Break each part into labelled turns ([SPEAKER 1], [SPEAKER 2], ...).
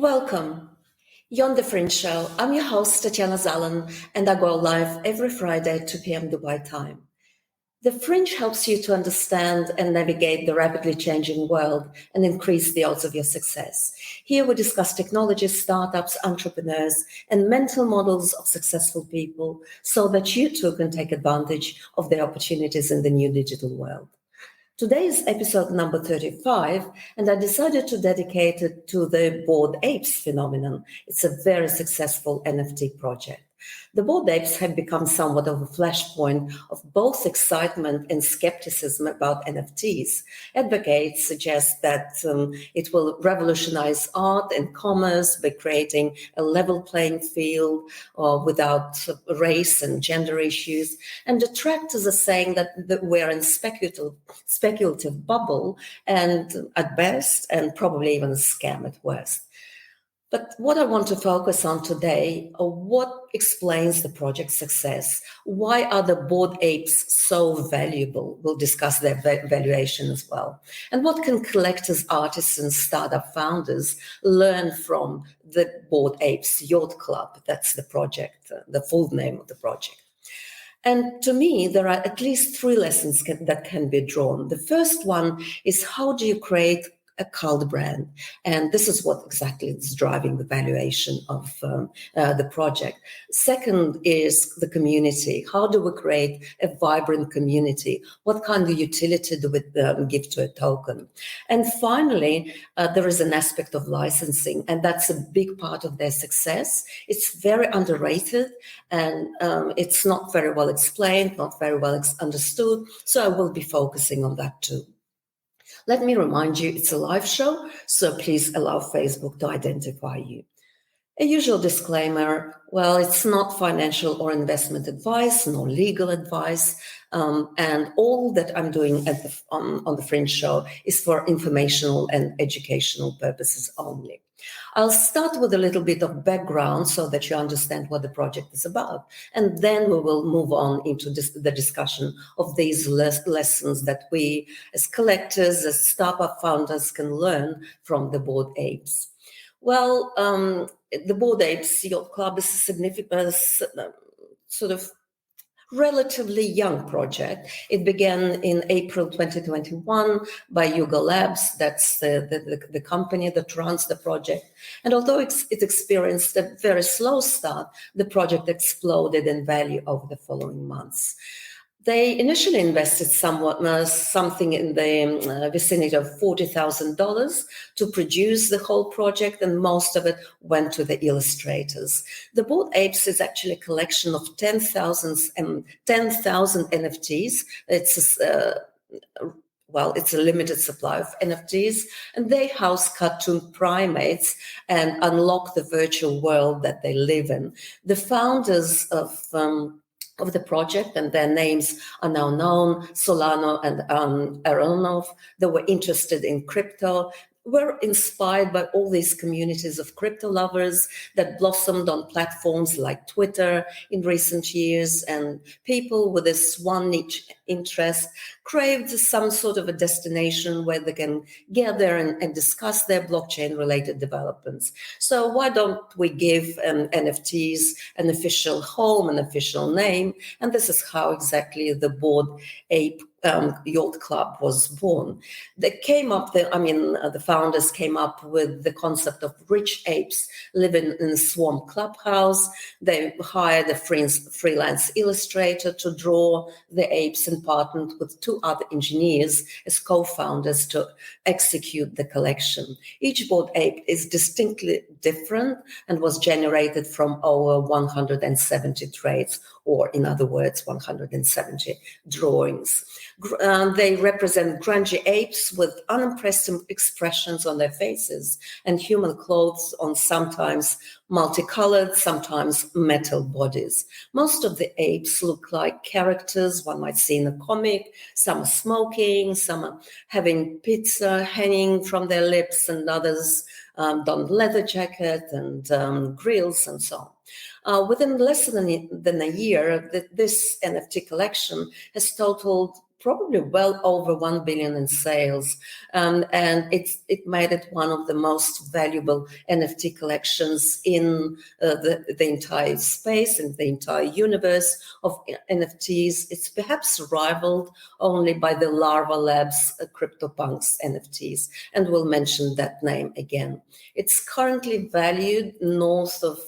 [SPEAKER 1] Welcome. You're on the Fringe show. I'm your host, Tatiana Zalan, and I go live every Friday at 2 p.m. Dubai time. The Fringe helps you to understand and navigate the rapidly changing world and increase the odds of your success. Here we discuss technologies, startups, entrepreneurs, and mental models of successful people so that you too can take advantage of the opportunities in the new digital world. Today is episode number 35, and I decided to dedicate it to the Bored Apes phenomenon. It's a very successful NFT project. The Bored Apes have become somewhat of a flashpoint of both excitement and skepticism about NFTs. Advocates suggest that it will revolutionize art and commerce by creating a level playing field without race and gender issues. And detractors are saying that we're in speculative bubble and at best, and probably even a scam at worst. But what I want to focus on today are what explains the project's success. Why are the Bored Apes so valuable? We'll discuss their valuation as well. And what can collectors, artists, and startup founders learn from the Bored Apes Yacht Club? That's the project, the full name of the project. And to me, there are at least three lessons that can be drawn. The first one is, how do you create a cult brand? And this is what exactly is driving the valuation of the project. Second is the community. How do we create a vibrant community? What kind of utility do we give to a token? And finally, there is an aspect of licensing, and that's a big part of their success. It's very underrated, and it's not very well explained, not very well understood. So I will be focusing on that too. Let me remind you, it's a live show, so please allow Facebook to identify you. A usual disclaimer, well, it's not financial or investment advice, nor legal advice, and all that I'm doing on the Fringe show is for informational and educational purposes only. I'll start with a little bit of background so that you understand what the project is about, and then we will move on into the discussion of these lessons that we, as collectors, as startup founders, can learn from the Bored Apes. Well, the Bored Apes Yacht Club is a significant, sort of relatively young project. It began in April 2021 by Yuga Labs. That's the company that runs the project. And although it experienced a very slow start, the project exploded in value over the following months. They initially invested something in the vicinity of $40,000 to produce the whole project, and most of it went to the illustrators. The Bored Apes is actually a collection of 10,000 NFTs. It's a limited supply of NFTs, and they house cartoon primates and unlock the virtual world that they live in. The founders of the project, and their names are now known, Solano and Aronov. They were interested in crypto, were inspired by all these communities of crypto lovers that blossomed on platforms like Twitter in recent years, and people with this one niche interest craved some sort of a destination where they can gather and discuss their blockchain-related developments. So why don't we give NFTs an official home, an official name? And this is how exactly the Bored Ape Yacht Club was born. The founders came up with the concept of rich apes living in a swamp clubhouse. They hired a freelance illustrator to draw the apes and partnered with two other engineers as co-founders to execute the collection. Each Bored Ape is distinctly different and was generated from over 170 traits, or in other words, 170 drawings. They represent grungy apes with unimpressive expressions on their faces and human clothes on sometimes multicolored, sometimes metal bodies. Most of the apes look like characters one might see in a comic. Some are smoking, some are having pizza hanging from their lips, and others don leather jacket and grills and so on. Within less than a year, this NFT collection has totaled probably well over 1 billion in sales, and it made it one of the most valuable NFT collections in the entire space, in the entire universe of NFTs. It's perhaps rivaled only by the Larva Labs CryptoPunks NFTs, and we'll mention that name again. It's currently valued north of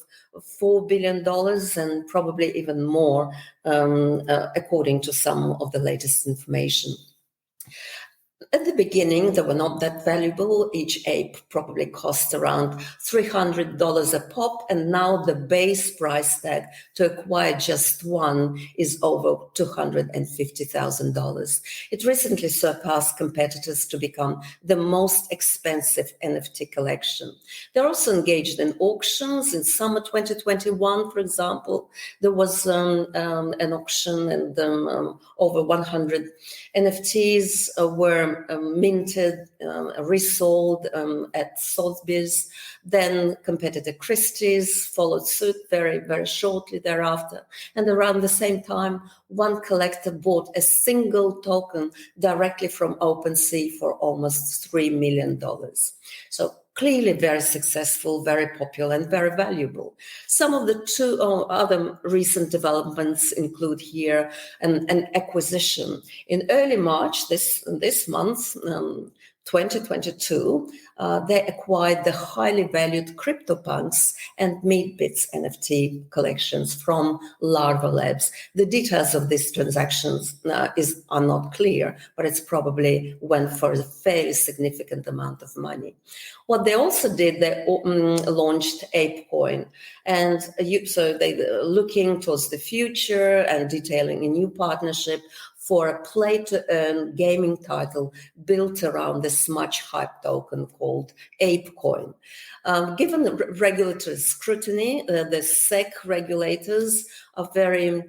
[SPEAKER 1] $4 billion and probably even more, according to some of the latest information. At the beginning, they were not that valuable. Each ape probably cost around $300 a pop, and now the base price tag to acquire just one is over $250,000. It recently surpassed competitors to become the most expensive NFT collection. They're also engaged in auctions. In summer 2021, for example, there was an auction, and over 100 NFTs were minted, resold at Sotheby's. Then competitor Christie's followed suit very, very shortly thereafter. And around the same time, one collector bought a single token directly from OpenSea for almost $3 million. So clearly very successful, very popular, and very valuable. Some of the two other recent developments include here an acquisition. In early March, this month, 2022, they acquired the highly valued CryptoPunks and Meatbits NFT collections from Larva Labs. The details of these transactions are not clear, but it's probably went for a fairly significant amount of money. What they also did, they launched ApeCoin, and so they're looking towards the future and detailing a new partnership for a play-to-earn gaming title built around this much-hyped token called ApeCoin. Given the regulatory scrutiny, the SEC regulators are very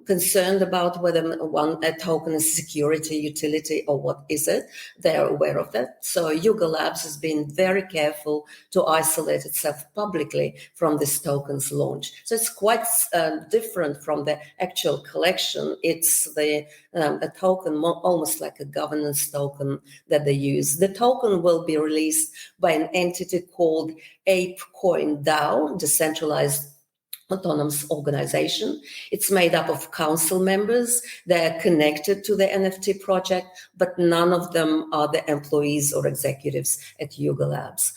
[SPEAKER 1] concerned about whether a token is security, utility, or what is it. They're aware of that. So Yuga Labs has been very careful to isolate itself publicly from this token's launch. So it's quite different from the actual collection. It's a token almost like a governance token that they use. The token will be released by an entity called ApeCoin DAO, decentralized autonomous organization. It's made up of council members. They're connected to the NFT project, but none of them are the employees or executives at Yuga Labs.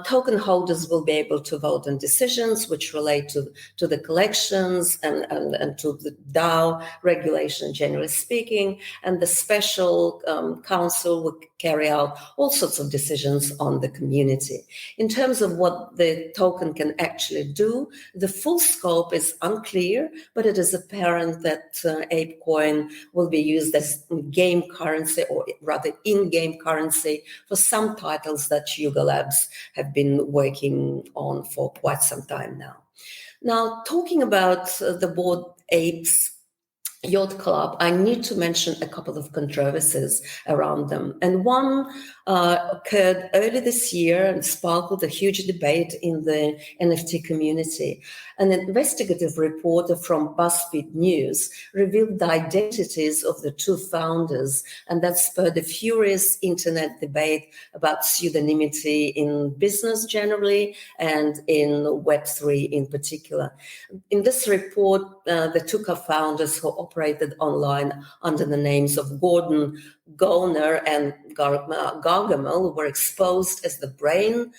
[SPEAKER 1] Token holders will be able to vote on decisions which relate to the collections and to the DAO regulation, generally speaking, and the special council will carry out all sorts of decisions on the community. In terms of what the token can actually do, the full scope is unclear, but it is apparent that ApeCoin will be used as game currency, or rather in-game currency, for some titles that Yuga Labs have been working on for quite some time now. Now, talking about the Bored Apes Yacht Club, I need to mention a couple of controversies around them. And one occurred early this year and sparkled a huge debate in the NFT community. An investigative reporter from BuzzFeed News revealed the identities of the two founders, and that spurred a furious internet debate about pseudonymity in business generally and in Web3 in particular. In this report, the two co-founders who operated online under the names of Gordon Goner and Gargamel were exposed as the brain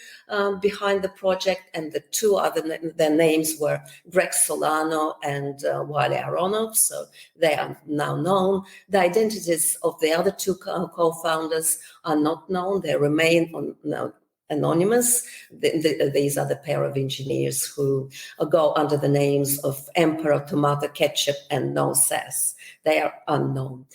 [SPEAKER 1] behind the project, and the two other their names were Greg Solano and Wiley Aronov, so they are now known. The identities of the other two co-founders are not known. They remain anonymous. These are the pair of engineers who go under the names of Emperor Tomato Ketchup and No Sass. They are unknown.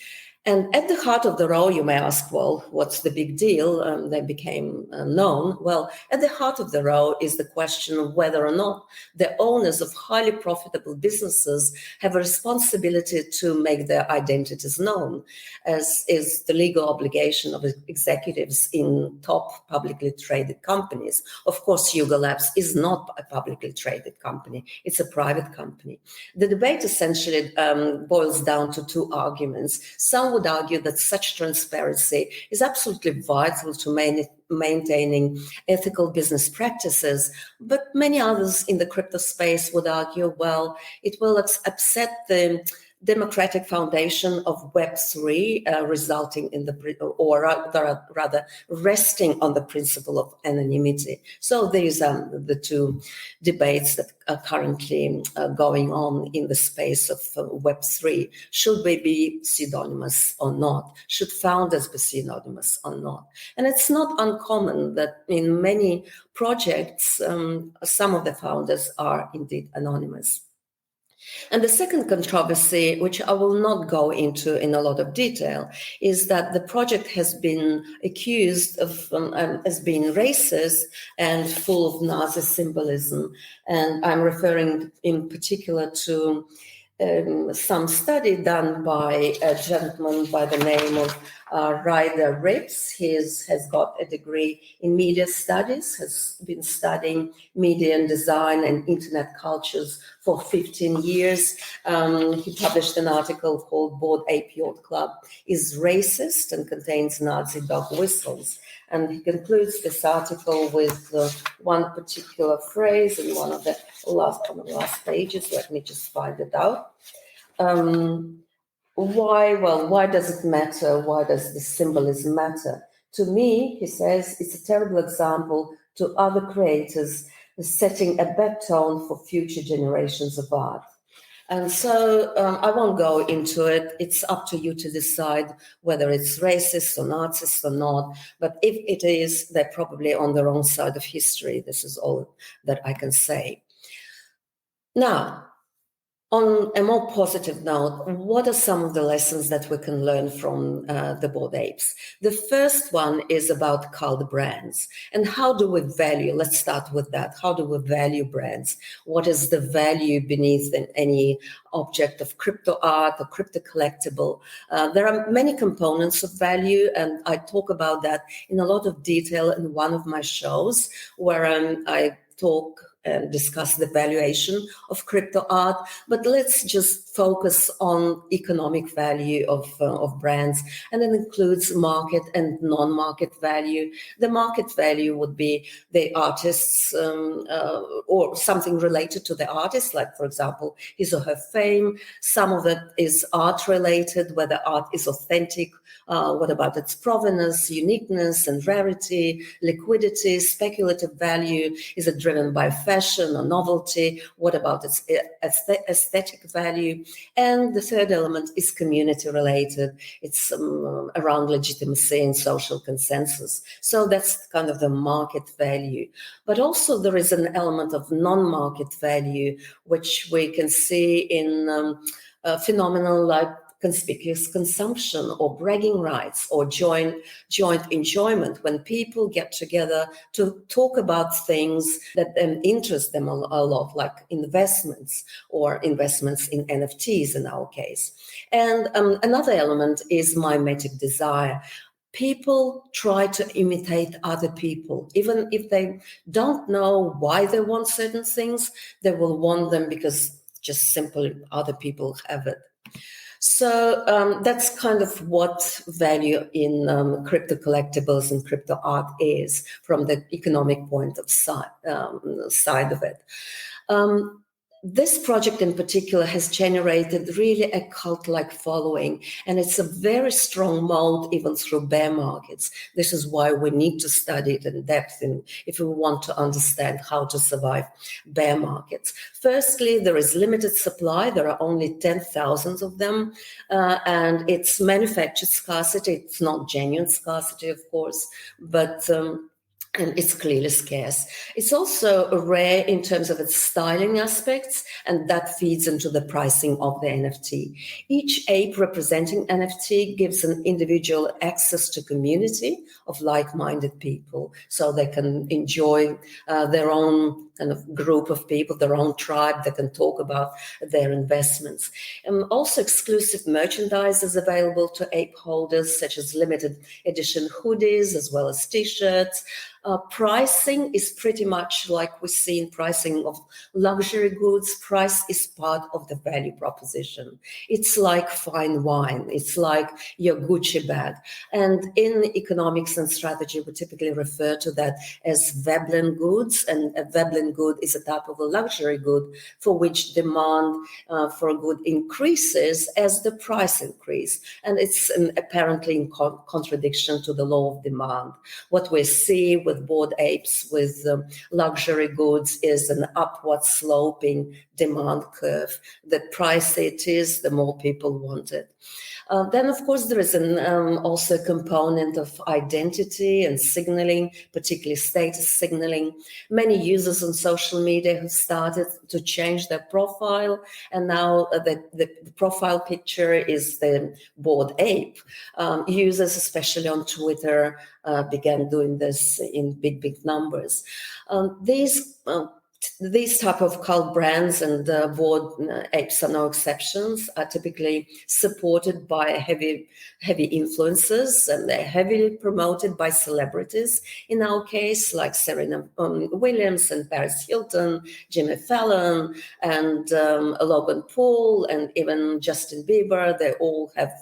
[SPEAKER 1] And at the heart of the row, you may ask, well, what's the big deal? They became known. Well, at the heart of the row is the question of whether or not the owners of highly profitable businesses have a responsibility to make their identities known, as is the legal obligation of executives in top publicly traded companies. Of course, Yuga Labs is not a publicly traded company. It's a private company. The debate essentially boils down to two arguments. Some would argue that such transparency is absolutely vital to maintaining ethical business practices, but many others in the crypto space would argue, well, it will upset the democratic foundation of Web3, resulting in or rather resting on the principle of anonymity. So these are the two debates that are currently going on in the space of Web3. Should we be pseudonymous or not? Should founders be pseudonymous or not? And it's not uncommon that in many projects, some of the founders are indeed anonymous. And the second controversy, which I will not go into in a lot of detail, is that the project has been accused of as being racist and full of Nazi symbolism. And I'm referring in particular to some study done by a gentleman by the name of Ryder Ripps. He has got a degree in media studies, has been studying media and design and internet cultures for 15 years. He published an article called Bored Apes Yacht Club is Racist and Contains Nazi Dog Whistles. And he concludes this article with one particular phrase in one of the last pages. Let me just find it out. Why does it matter? Why does the symbolism matter? To me, he says, it's a terrible example to other creators setting a bad tone for future generations of art. And so I won't go into it. It's up to you to decide whether it's racist or Nazist or not. But if it is, they're probably on the wrong side of history. This is all that I can say. Now, on a more positive note, what are some of the lessons that we can learn from the Bored Apes? The first one is about cult brands. And how do we value? Let's start with that. How do we value brands? What is the value beneath any object of crypto art or crypto collectible? There are many components of value, and I talk about that in a lot of detail in one of my shows where I talk and discuss the valuation of crypto art, but let's just focus on economic value of brands, and it includes market and non-market value. The market value would be the artists or something related to the artist, like, for example, his or her fame. Some of it is art related, whether art is authentic. What about its provenance, uniqueness and rarity, liquidity, speculative value? Is it driven by fashion or novelty? What about its aesthetic value? And the third element is community related. It's around legitimacy and social consensus. So that's kind of the market value. But also there is an element of non-market value, which we can see in phenomena like conspicuous consumption or bragging rights or joint enjoyment, when people get together to talk about things that interest them a lot, like investments or investments in NFTs in our case. And another element is mimetic desire. People try to imitate other people. Even if they don't know why they want certain things, they will want them because just simply other people have it. So that's kind of what value in crypto collectibles and crypto art is from the economic point of side of it. This project in particular has generated really a cult-like following, and it's a very strong mode even through bear markets. This is why we need to study it in depth if we want to understand how to survive bear markets. Firstly, there is limited supply. There are only 10,000 of them, and it's manufactured scarcity. It's not genuine scarcity, of course, but and it's clearly scarce. It's also rare in terms of its styling aspects, and that feeds into the pricing of the NFT. Each ape representing NFT gives an individual access to community of like-minded people, so they can enjoy their own kind of group of people, their own tribe. They can talk about their investments. Also, exclusive merchandise is available to ape holders, such as limited edition hoodies, as well as t-shirts. Pricing is pretty much like we see in pricing of luxury goods. Price is part of the value proposition. It's like fine wine. It's like your Gucci bag. And in economics and strategy, we typically refer to that as Veblen goods. And a Veblen good is a type of a luxury good for which demand for a good increases as the price increase. And it's apparently in contradiction to the law of demand. What we see with bored apes, with luxury goods, is an upward sloping demand curve. The pricier it is, the more people want it. Then, of course, there is also a component of identity and signaling, particularly status signaling. Many users on social media have started to change their profile, and now the profile picture is the bored ape. Users, especially on Twitter, began doing this in big numbers. These type of cult brands and bored apes are no exceptions, are typically supported by heavy influencers, and they're heavily promoted by celebrities. In our case, like Serena Williams and Paris Hilton, Jimmy Fallon, and Logan Paul, and even Justin Bieber. They all have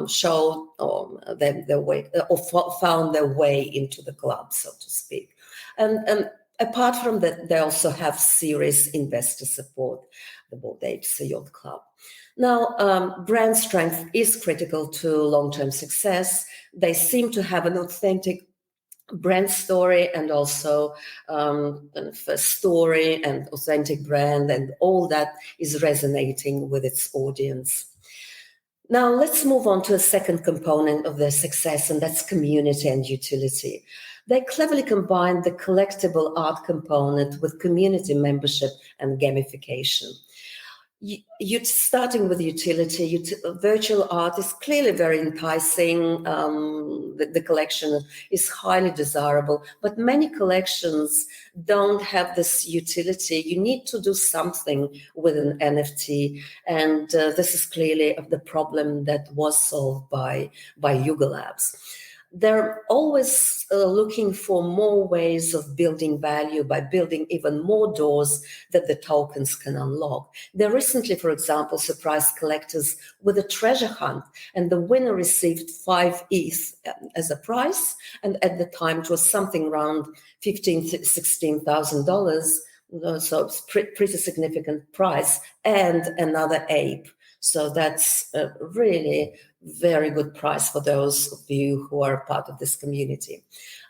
[SPEAKER 1] showed their way or found their way into the club, so to speak. And apart from that, they also have serious investor support, the Bored Apes Yacht Club. Now, brand strength is critical to long-term success. They seem to have an authentic brand story, and also a story and authentic brand, and all that is resonating with its audience. Now, let's move on to a second component of their success, and that's community and utility. They cleverly combine the collectible art component with community membership and gamification. You're starting with utility. Virtual art is clearly very enticing. The collection is highly desirable, but many collections don't have this utility. You need to do something with an NFT, and this is clearly the problem that was solved by Yuga Labs. They're always looking for more ways of building value by building even more doors that the tokens can unlock. They recently, for example, surprised collectors with a treasure hunt, and the winner received 5 ETH as a prize, and at the time it was something around $15,000 to $16,000. So it's pretty significant prize, and another ape. So that's a really very good price for those of you who are part of this community.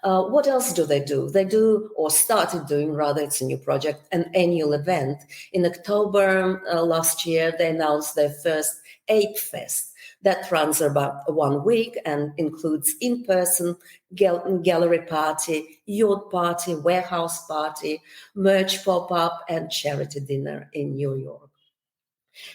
[SPEAKER 1] What else do? They do, or started doing rather, it's a new project, an annual event. In October last year, they announced their first Ape Fest. That runs about 1 week and includes in-person gallery party, yacht party, warehouse party, merch pop-up, and charity dinner in New York.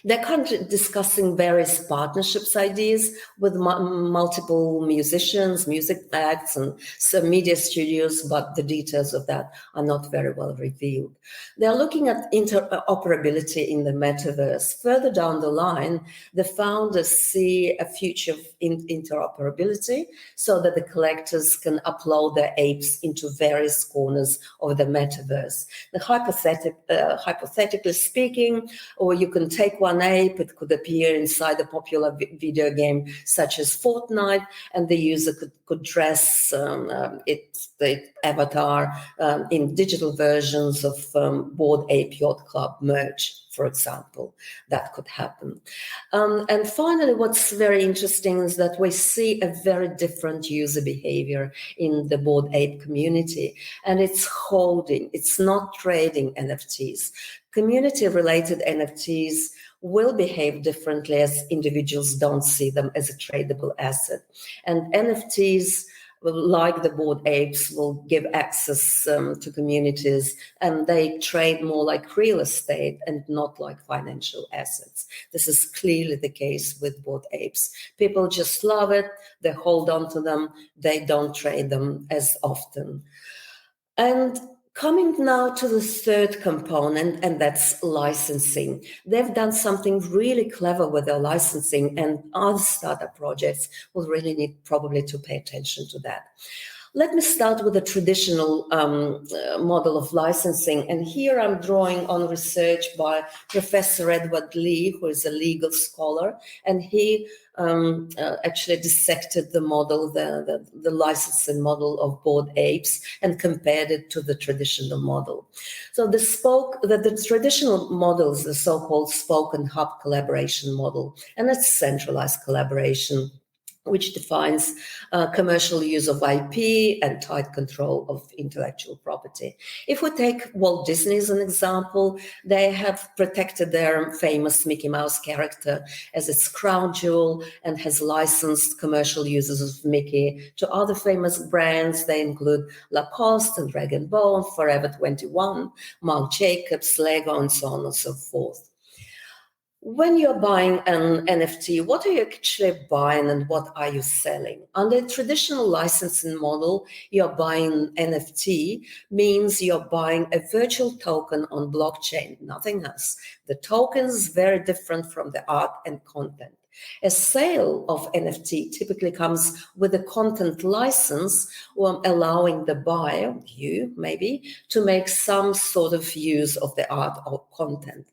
[SPEAKER 1] They're currently discussing various partnerships ideas with multiple musicians, music acts, and some media studios, but the details of that are not very well revealed. They're looking at interoperability in the metaverse. Further down the line, the founders see a future of interoperability so that the collectors can upload their apes into various corners of the metaverse. Hypothetically speaking, or you can take one ape, it could appear inside a popular video game such as Fortnite, and the user could dress the avatar in digital versions of Bored Ape Yacht Club merch, for example. That could happen. And finally, what's very interesting is that we see a very different user behavior in the Bored Ape community, and it's holding, it's not trading NFTs. Community-related NFTs will behave differently as individuals don't see them as a tradable asset. And NFTs like the Bored Apes, will give access to communities, and they trade more like real estate and not like financial assets. This is clearly the case with Bored Apes. People just love it, they hold on to them, they don't trade them as often. And coming now to the third component, and that's licensing. They've done something really clever with their licensing, and other startup projects will really need probably to pay attention to that. Let me start with the traditional model of licensing. And here I'm drawing on research by Professor Edward Lee, who is a legal scholar, and he actually dissected the model, the licensing model of Bored Apes, and compared it to the traditional model. So the traditional model is the so-called spoke and hub collaboration model, and it's centralized collaboration, which defines commercial use of IP and tight control of intellectual property. If we take Walt Disney as an example, they have protected their famous Mickey Mouse character as its crown jewel and has licensed commercial uses of Mickey to other famous brands. They include Lacoste and Rag & Bone, Forever 21, Marc Jacobs, Lego, and so on and so forth. When you're buying an NFT, what are you actually buying and what are you selling? Under a traditional licensing model, you're buying NFT, means you're buying a virtual token on blockchain, nothing else. The token is very different from the art and content. A sale of NFT typically comes with a content license, allowing the buyer, you maybe, to make some sort of use of the art or content.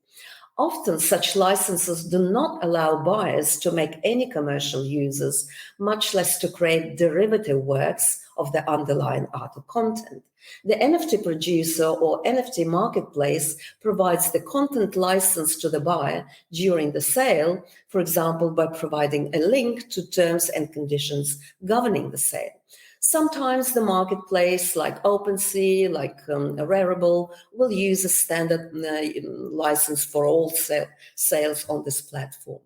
[SPEAKER 1] Often such licenses do not allow buyers to make any commercial uses, much less to create derivative works of the underlying art or content. The NFT producer or NFT marketplace provides the content license to the buyer during the sale, for example, by providing a link to terms and conditions governing the sale. Sometimes the marketplace, like OpenSea, like Rarible, will use a standard license for all sales on this platform.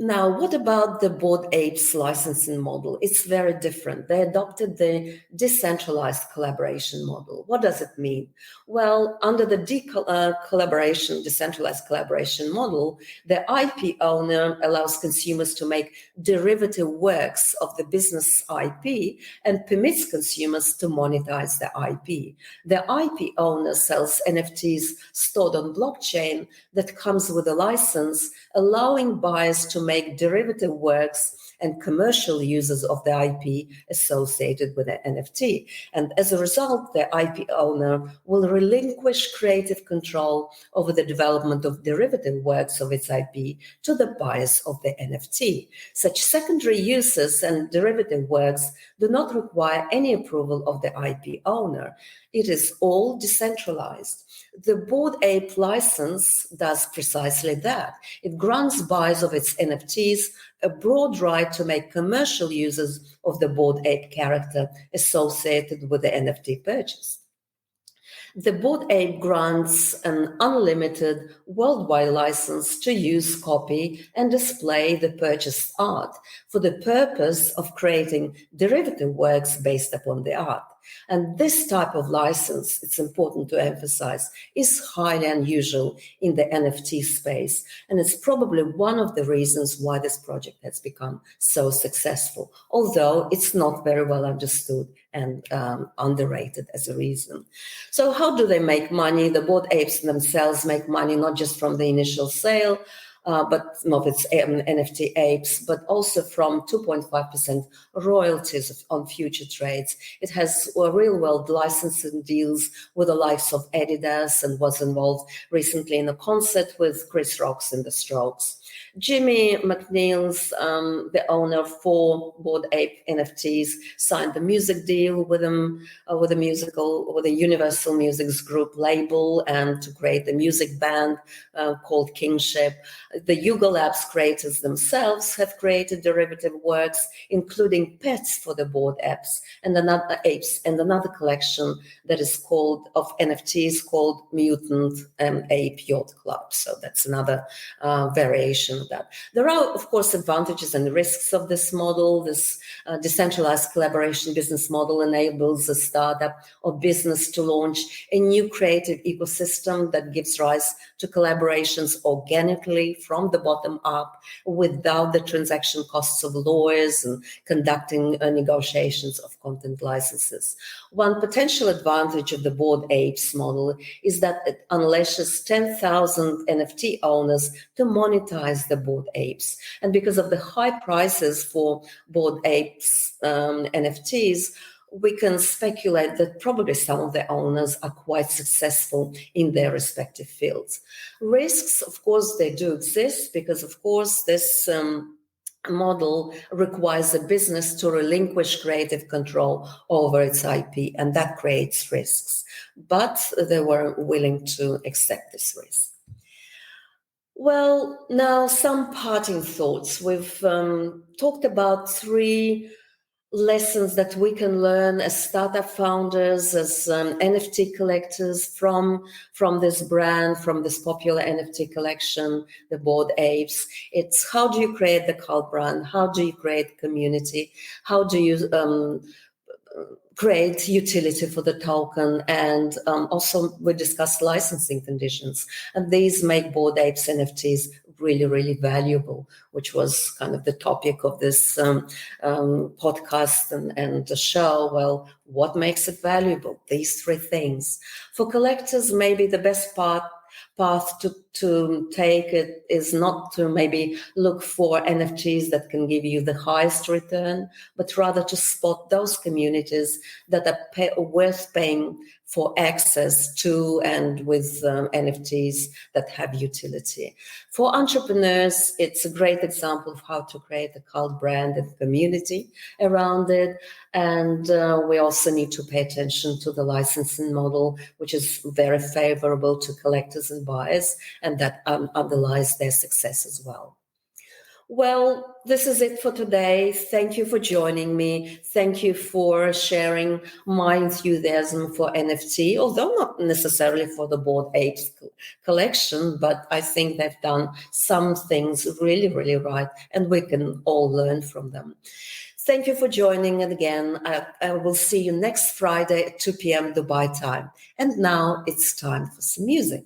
[SPEAKER 1] Now, what about the Bored Apes licensing model? It's very different. They adopted the decentralized collaboration model. What does it mean? Well, under the decentralized collaboration model, the IP owner allows consumers to make derivative works of the business IP and permits consumers to monetize the IP. The IP owner sells NFTs stored on blockchain that comes with a license, allowing buyers to make derivative works and commercial uses of the IP associated with the NFT. And as a result, the IP owner will relinquish creative control over the development of derivative works of its IP to the buyers of the NFT. Such secondary uses and derivative works do not require any approval of the IP owner. It is all decentralized. The Bored Ape license does precisely that. It grants buyers of its NFTs a broad right to make commercial uses of the Bored Ape character associated with the NFT purchase. The Bored Ape grants an unlimited worldwide license to use, copy, and display the purchased art for the purpose of creating derivative works based upon the art. And this type of license, it's important to emphasize, is highly unusual in the NFT space. And it's probably one of the reasons why this project has become so successful, although it's not very well understood and underrated as a reason. So how do they make money? The Bored Apes themselves make money not just from the initial sale, but of its NFT apes, but also from 2.5% royalties on future trades. It has real-world licensing deals with the likes of Adidas and was involved recently in a concert with Chris Rock's and the Strokes. Jimmy McNeil's, the owner for Bored Ape NFTs, signed the music deal with them, with a Universal Music's group label, and to create a music band called Kingship. the Yuga Labs creators themselves have created derivative works, including pets for the Bored Apes and another collection that is called of NFTs called Mutant Ape Yacht Club. So that's another variation of that. There are, of course, advantages and risks of this model. This decentralized collaboration business model enables a startup or business to launch a new creative ecosystem that gives rise to collaborations organically from the bottom up without the transaction costs of lawyers and conducting negotiations of content licenses. One potential advantage of the Bored Apes model is that it unleashes 10,000 NFT owners to monetize the Bored Apes. And because of the high prices for Bored Apes NFTs, we can speculate that probably some of the owners are quite successful in their respective fields. Risks, of course, they do exist because, of course, this model requires a business to relinquish creative control over its IP, and that creates risks. But they were willing to accept this risk. Well, now some parting thoughts. We've talked about 3 lessons that we can learn as startup founders, as NFT collectors from this brand, from this popular NFT collection, the Bored Apes. It's how do you create the cult brand? How do you create community? How do you create utility for the token? And also we discussed licensing conditions, and these make Bored Apes NFTs really, really valuable, which was kind of the topic of this podcast and the show. Well, what makes it valuable? These 3 things. For collectors, maybe the best path to take it is not to maybe look for NFTs that can give you the highest return, but rather to spot those communities that are worth paying for access to and with NFTs that have utility. For entrepreneurs, it's a great example of how to create a cult brand and community around it. And we also need to pay attention to the licensing model, which is very favorable to collectors and buyers, and that underlies their success as well. Well, this is it for today. Thank you for joining me. Thank you for sharing my enthusiasm for NFT, although not necessarily for the Bored Apes collection, but I think they've done some things really, really right, and we can all learn from them. Thank you for joining, and again, I will see you next Friday at 2 p.m. Dubai time. And now it's time for some music.